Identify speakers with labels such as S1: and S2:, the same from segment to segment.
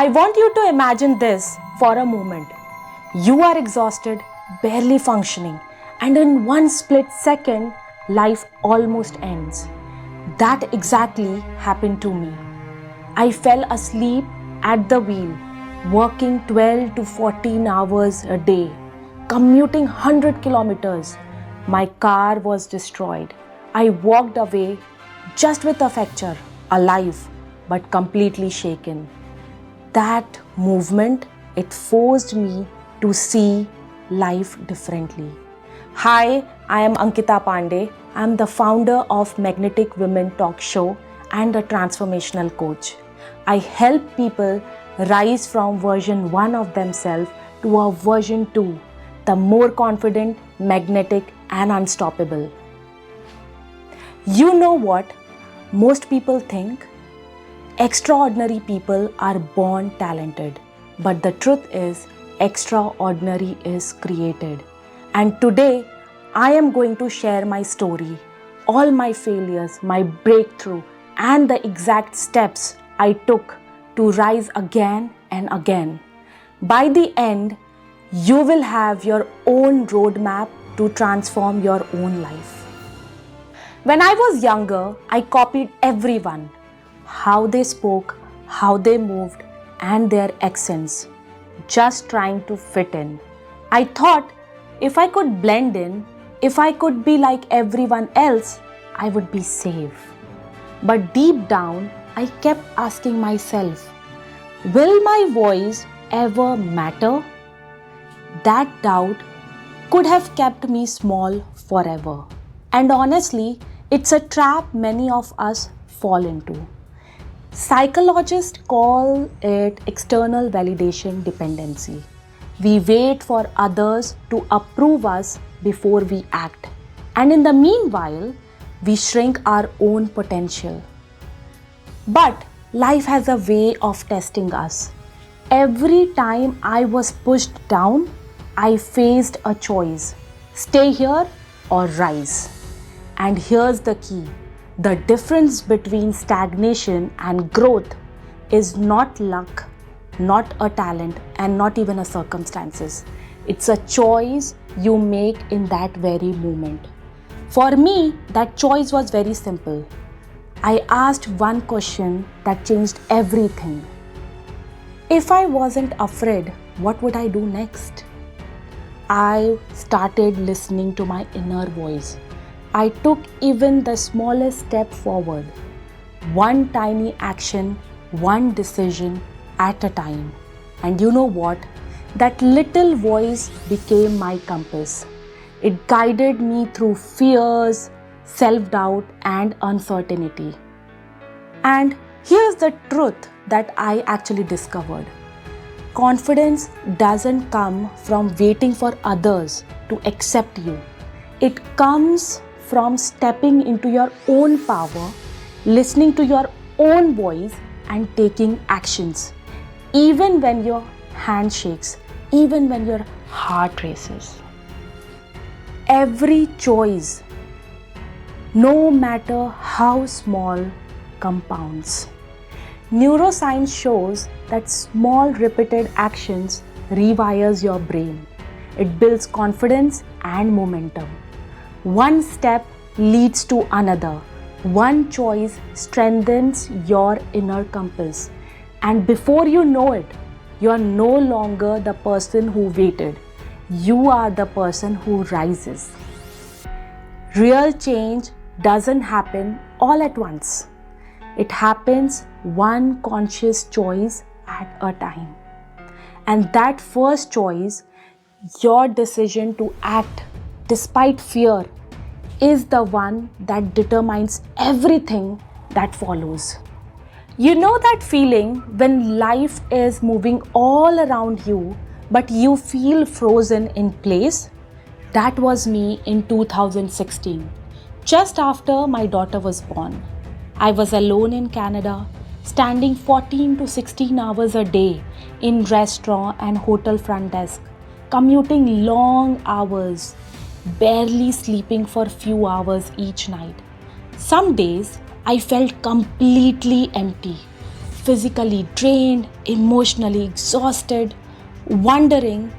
S1: I want you to imagine this for a moment. You are exhausted, barely functioning, and in one split second, life almost ends. That exactly happened to me. I fell asleep at the wheel, working 12 to 14 hours a day, commuting 100 kilometers. My car was destroyed. I walked away just with a fracture, alive but completely shaken. That movement, it forced me to see life differently. Hi, I am Ankita Pandey. I am the founder of Magnetic Women Talk Show and a transformational coach. I help people rise from version 1 of themselves to a version 2, the more confident, magnetic, and unstoppable. You know what? Most people think extraordinary people are born talented, but the truth is, extraordinary is created. And today, I am going to share my story, all my failures, my breakthrough, and the exact steps I took to rise again and again. By the end, you will have your own roadmap to transform your own life. When I was younger, I copied everyone. How they spoke, how they moved, and their accents, just trying to fit in. I thought if I could blend in, if I could be like everyone else, I would be safe. But deep down, I kept asking myself, will my voice ever matter? That doubt could have kept me small forever. And honestly, it's a trap many of us fall into. Psychologists call it external validation dependency. We wait for others to approve us before we act. And in the meanwhile, we shrink our own potential. But life has a way of testing us. Every time I was pushed down, I faced a choice: stay here or rise. And here's the key. The difference between stagnation and growth is not luck, not a talent, and not even a circumstances. It's a choice you make in that very moment. For me, that choice was very simple. I asked one question that changed everything. If I wasn't afraid, what would I do next? I started listening to my inner voice. I took even the smallest step forward, one tiny action, one decision at a time. And you know what? That little voice became my compass. It guided me through fears, self-doubt, and uncertainty. And here's the truth that I actually discovered. Confidence doesn't come from waiting for others to accept you. It comes from stepping into your own power, listening to your own voice, and taking actions, even when your hand shakes, even when your heart races. Every choice, no matter how small, compounds. Neuroscience shows that small repeated actions rewires your brain. It builds confidence and momentum. One step leads to another. One choice strengthens your inner compass. And before you know it, you are no longer the person who waited. You are the person who rises. Real change doesn't happen all at once. It happens one conscious choice at a time. And that first choice, your decision to act despite fear, is the one that determines everything that follows. You know that feeling when life is moving all around you, but you feel frozen in place? That was me in 2016, just after my daughter was born. I was alone in Canada, standing 14 to 16 hours a day in restaurant and hotel front desk, commuting long hours, barely sleeping for few hours each night. Some days I felt completely empty, physically drained, emotionally exhausted, wondering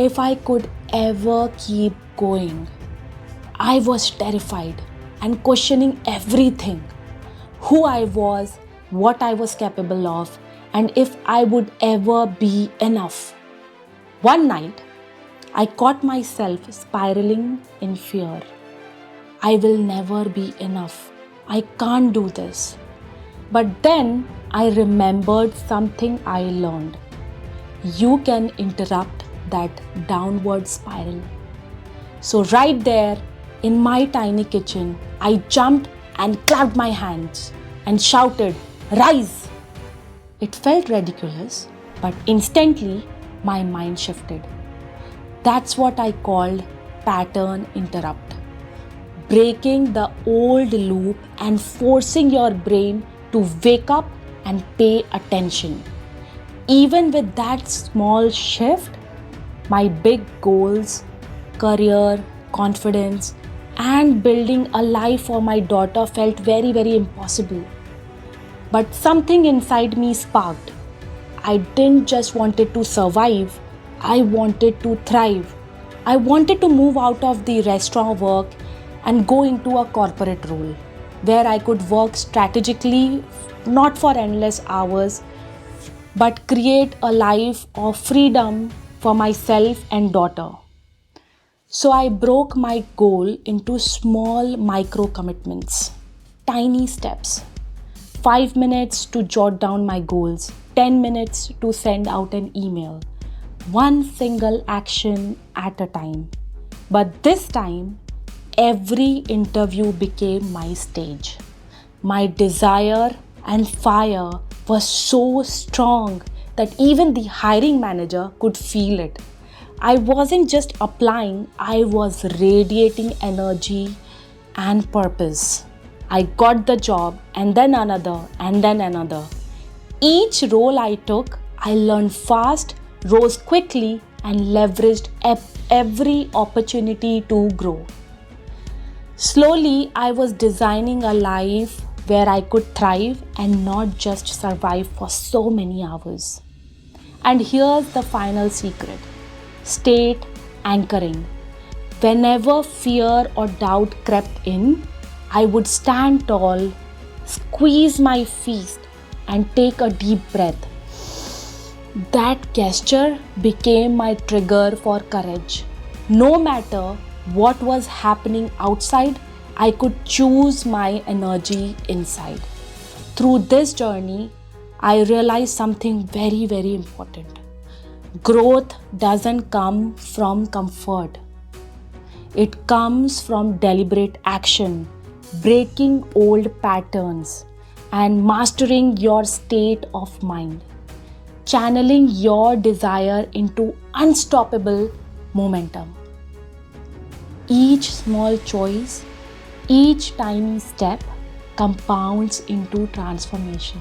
S1: if I could ever keep going. I was terrified and questioning everything: who I was, what I was capable of, and if I would ever be enough. One night, I caught myself spiraling in fear. I will never be enough. I can't do this. But then I remembered something I learned. You can interrupt that downward spiral. So, right there in my tiny kitchen, I jumped and clapped my hands and shouted, "Rise!" It felt ridiculous, but instantly my mind shifted. That's what I called pattern interrupt. Breaking the old loop and forcing your brain to wake up and pay attention. Even with that small shift, my big goals, career, confidence, and building a life for my daughter felt very, very impossible. But something inside me sparked. I didn't just wanted to survive, I wanted to thrive. I wanted to move out of the restaurant work and go into a corporate role where I could work strategically, not for endless hours, but create a life of freedom for myself and daughter. So I broke my goal into small micro commitments, tiny steps. 5 minutes to jot down my goals, 10 minutes to send out an email. One single action at a time. But this time, every interview became my stage. My desire and fire was so strong that even the hiring manager could feel it. I wasn't just applying, I was radiating energy and purpose. I got the job and then another and then another. Each role I took, I learned fast, rose quickly, and leveraged every opportunity to grow. Slowly, I was designing a life where I could thrive and not just survive for so many hours. And here's the final secret: state anchoring. Whenever fear or doubt crept in, I would stand tall, squeeze my fist, and take a deep breath. That gesture became my trigger for courage. No matter what was happening outside, I could choose my energy inside. Through this journey, I realized something very, very important. Growth doesn't come from comfort. It comes from deliberate action, breaking old patterns, and mastering your state of mind, channeling your desire into unstoppable momentum. Each small choice, each tiny step compounds into transformation.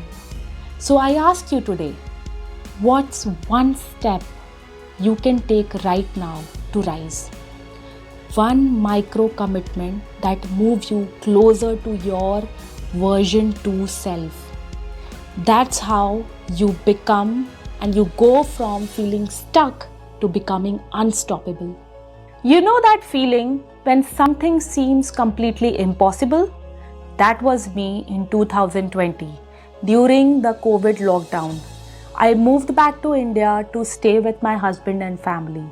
S1: So I ask you today, what's one step you can take right now to rise? One micro commitment that moves you closer to your version 2 self. That's how you become and you go from feeling stuck to becoming unstoppable. You know that feeling when something seems completely impossible? That was me in 2020 during the COVID lockdown. I moved back to India to stay with my husband and family.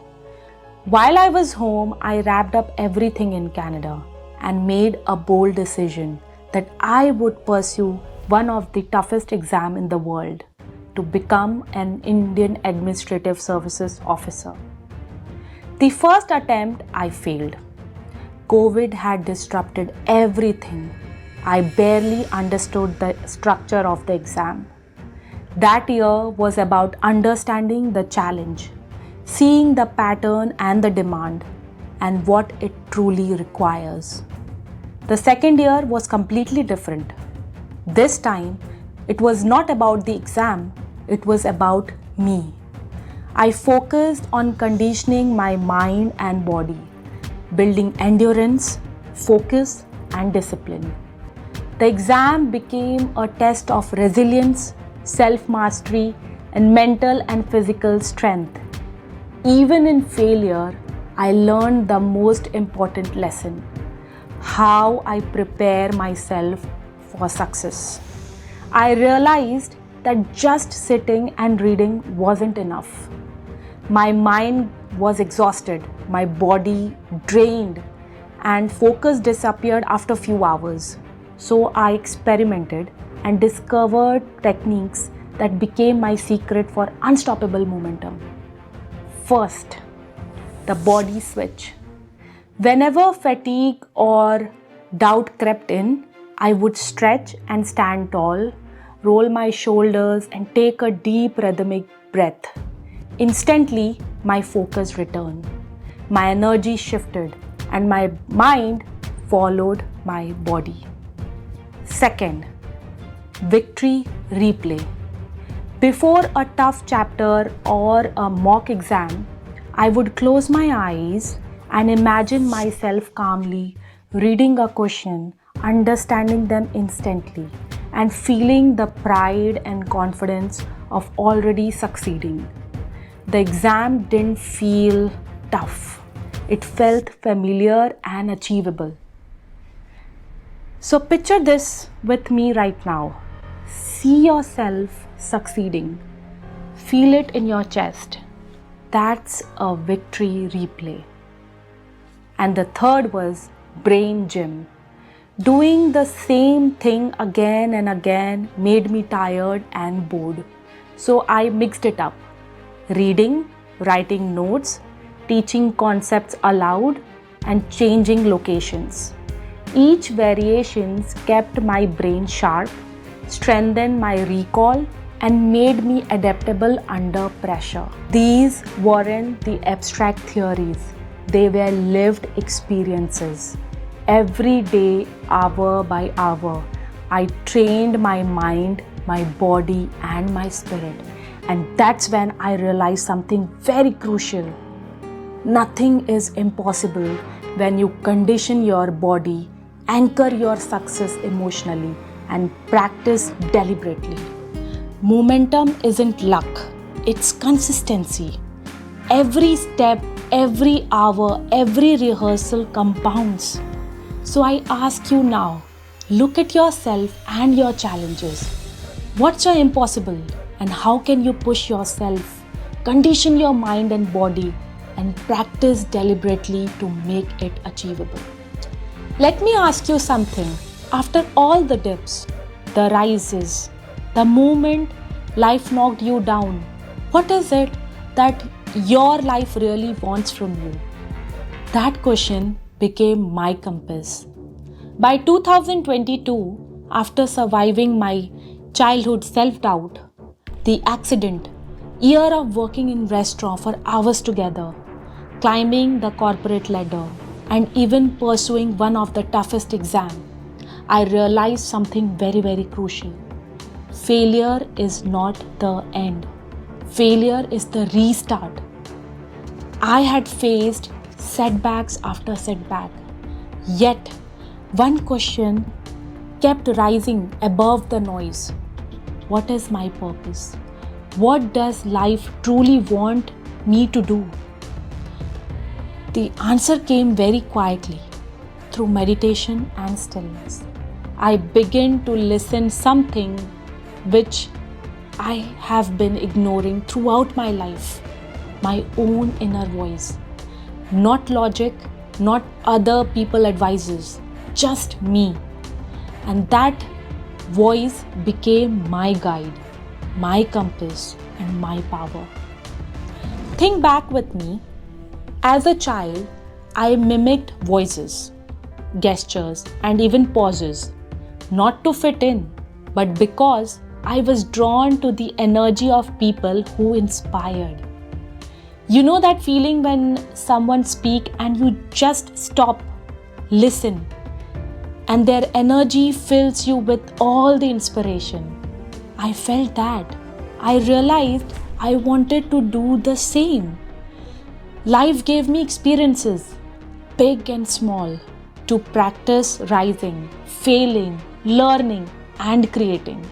S1: While I was home, I wrapped up everything in Canada and made a bold decision that I would pursue one of the toughest exams in the world to become an Indian Administrative Services officer. The first attempt, I failed. COVID had disrupted everything. I barely understood the structure of the exam. That year was about understanding the challenge, seeing the pattern and the demand, and what it truly requires. The second year was completely different. This time, it was not about the exam, it was about me. I focused on conditioning my mind and body, building endurance, focus, and discipline. The exam became a test of resilience, self-mastery, and mental and physical strength. Even in failure, I learned the most important lesson: how I prepare myself for success. I realized that just sitting and reading wasn't enough. My mind was exhausted, my body drained, and focus disappeared after few hours. So I experimented and discovered techniques that became my secret for unstoppable momentum. First, the body switch. Whenever fatigue or doubt crept in, I would stretch and stand tall, roll my shoulders, and take a deep rhythmic breath. Instantly, my focus returned. My energy shifted, and my mind followed my body. Second, victory replay. Before a tough chapter or a mock exam, I would close my eyes and imagine myself calmly reading a question, understanding them instantly, and feeling the pride and confidence of already succeeding. The exam didn't feel tough. It felt familiar and achievable. So picture this with me right now. See yourself succeeding. Feel it in your chest. That's a victory replay. And the third was brain gym. Doing the same thing again and again made me tired and bored. So I mixed it up. Reading, writing notes, teaching concepts aloud, and changing locations. Each variation kept my brain sharp, strengthened my recall, and made me adaptable under pressure. These weren't the abstract theories, they were lived experiences. Every day, hour by hour, I trained my mind, my body, and my spirit. And that's when I realized something very crucial. Nothing is impossible when you condition your body, anchor your success emotionally, and practice deliberately. Momentum isn't luck, it's consistency. Every step, every hour, every rehearsal compounds. So I ask you now, look at yourself and your challenges. What's your impossible, and how can you push yourself, condition your mind and body, and practice deliberately to make it achievable? Let me ask you something. After all the dips, the rises, the moment life knocked you down, what is it that your life really wants from you? That question became my compass. By 2022, after surviving my childhood self-doubt, the accident, year of working in restaurant for hours together, climbing the corporate ladder, and even pursuing one of the toughest exams, I realized something very, very crucial. Failure is not the end. Failure is the restart. I had faced setbacks after setback. Yet, one question kept rising above the noise. What is my purpose? What does life truly want me to do? The answer came very quietly through meditation and stillness. I began to listen something which I have been ignoring throughout my life, my own inner voice. Not logic, not other people advices, just me. And that voice became my guide, my compass, and my power. Think back with me. As a child, I mimicked voices, gestures, and even pauses, not to fit in, but because I was drawn to the energy of people who inspired. You know that feeling when someone speaks and you just stop, listen, and their energy fills you with all the inspiration. I felt that. I realized I wanted to do the same. Life gave me experiences, big and small, to practice rising, failing, learning, and creating.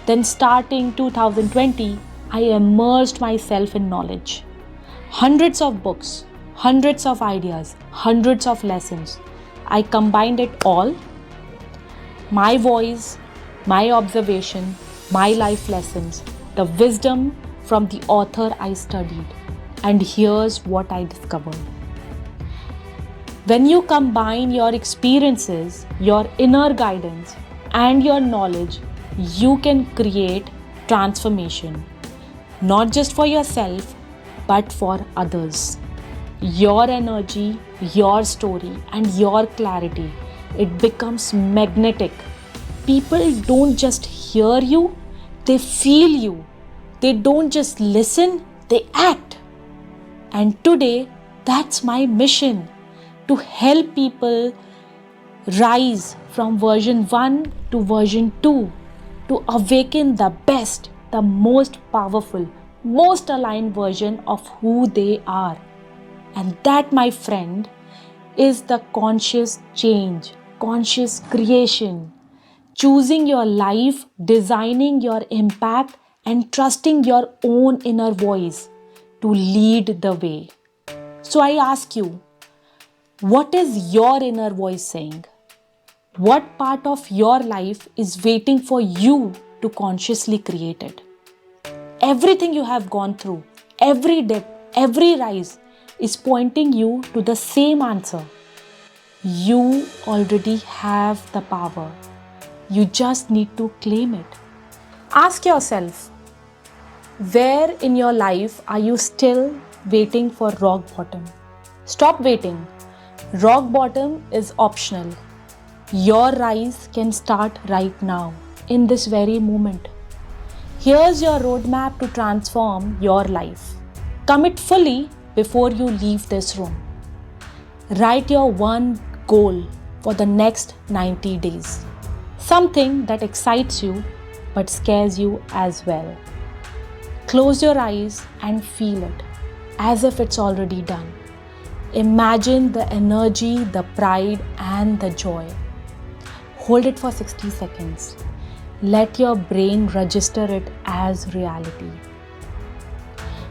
S1: Then starting 2020, I immersed myself in knowledge. Hundreds of books, hundreds of ideas, hundreds of lessons. I combined it all. My voice, my observation, my life lessons, the wisdom from the author I studied. And here's what I discovered. When you combine your experiences, your inner guidance, and your knowledge, you can create transformation. Not just for yourself, but for others. Your energy, your story, and your clarity, it becomes magnetic. People don't just hear you, they feel you. They don't just listen, they act. And today, that's my mission, to help people rise from version 1 to version 2, to awaken the best, the most powerful, most aligned version of who they are. And that, my friend, is the conscious change, conscious creation. Choosing your life, designing your impact, and trusting your own inner voice to lead the way. So I ask you, what is your inner voice saying? What part of your life is waiting for you to consciously create it? Everything you have gone through, every dip, every rise is pointing you to the same answer. You already have the power. You just need to claim it. Ask yourself, where in your life are you still waiting for rock bottom? Stop waiting. Rock bottom is optional. Your rise can start right now, in this very moment. Here's your roadmap to transform your life. Commit fully before you leave this room. Write your one goal for the next 90 days. Something that excites you but scares you as well. Close your eyes and feel it as if it's already done. Imagine the energy, the pride, and the joy. Hold it for 60 seconds. Let your brain register it as reality.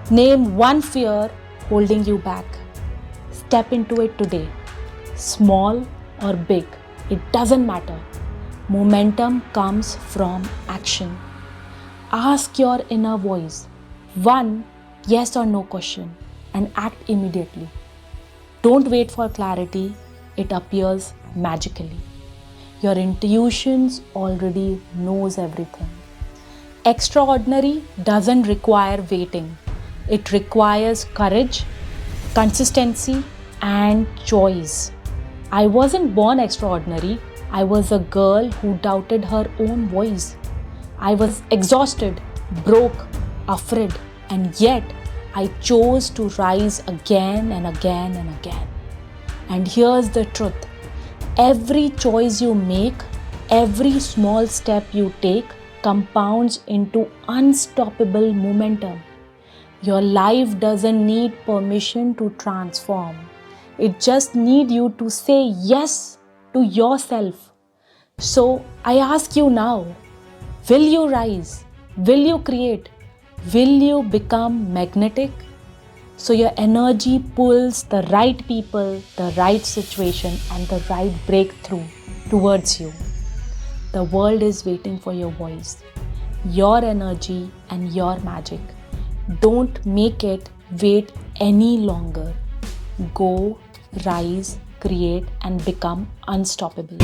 S1: Name one fear holding you back. Step into it today. Small or big, it doesn't matter. Momentum comes from action. Ask your inner voice one yes or no question and act immediately. Don't wait for clarity, it appears magically. Your intuitions already knows everything. Extraordinary doesn't require waiting. It requires courage, consistency, and choice. I wasn't born extraordinary. I was a girl who doubted her own voice. I was exhausted, broke, afraid, and yet I chose to rise again and again and again. And here's the truth. Every choice you make, every small step you take compounds into unstoppable momentum. Your life doesn't need permission to transform. It just needs you to say yes to yourself. So I ask you now, will you rise? Will you create? Will you become magnetic? So your energy pulls the right people, the right situation, and the right breakthrough towards you. The world is waiting for your voice, your energy, and your magic. Don't make it wait any longer. Go, rise, create, and become unstoppable.